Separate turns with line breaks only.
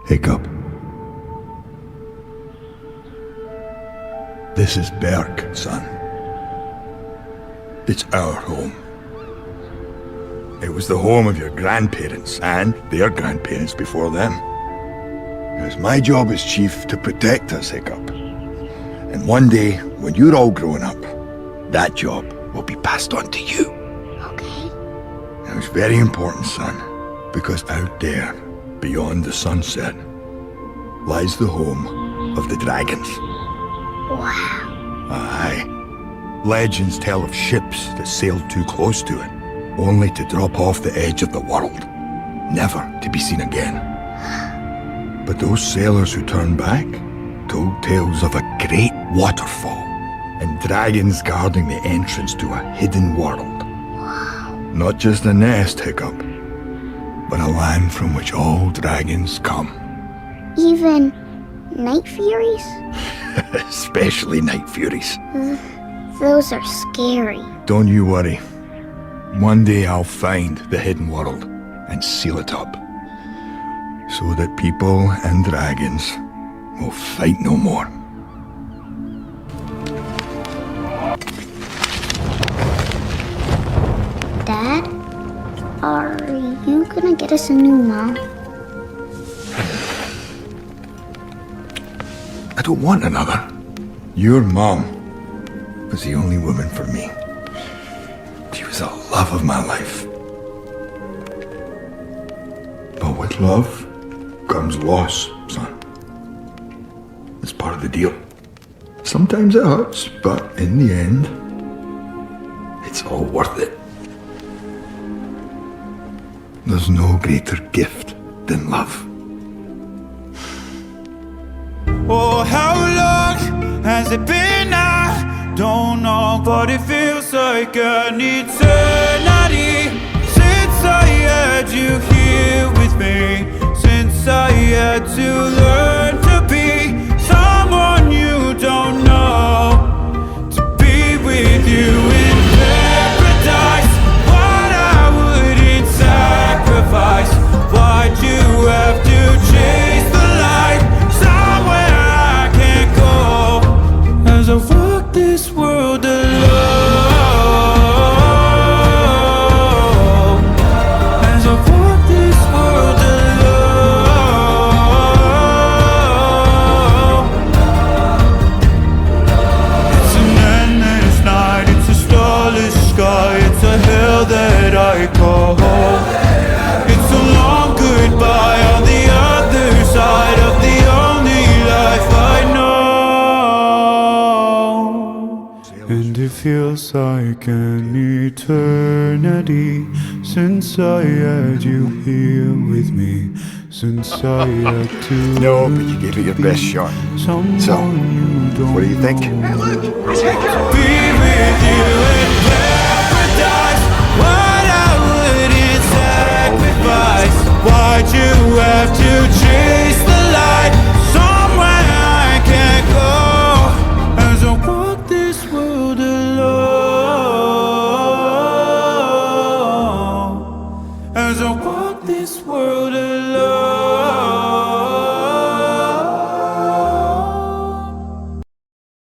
Hiccup. This is Berk, son. It's our home. It was the home of your grandparents and their grandparents before them. It was my job as chief to protect us, Hiccup. And one day, when you're all grown up, that job will be passed on to you.
Okay.
It was very important, son, because out there, beyond the sunset, lies the home of the dragons.
Wow.
Aye. Legends tell of ships that sailed too close to it, only to drop off the edge of the world, never to be seen again. But those sailors who turned back told tales of a great waterfall and dragons guarding the entrance to a hidden world.
Wow.
Not just a nest, Hiccup, but a land from which all dragons come.
Even night furies?
Especially night furies.
Those are scary.
Don't you worry. One day I'll find the hidden world and seal it up, so that people and dragons will fight no more.
Dad, are you gonna get us a new mom?
I don't want another. Your mom was the only woman for me. She was the love of my life. But with love comes loss, son. It's part of the deal. Sometimes it hurts, but in the end, it's all worth it. There's no greater gift than love.
Oh, how long has it been? I don't know, but it feels like an eternity since I had you here with me, since I had to learn to be someone you don't know, to be with you in paradise. What I wouldn't sacrifice, why'd you have to chase the light somewhere I can't go, as I walk this world alone, as I walk this world alone. It's an endless night, it's a starless sky, it's a hell that I call home. It's a long goodbye on the other side of the only life I know. And it feels like an eternity since I had you here with me, since I had to
No, but you gave it your best shot. So, what do you think?
Be with you in paradise, what I wouldn't sacrifice, why'd you have to chase the light somewhere I can't go, as I walk this world alone, as I walk this world alone.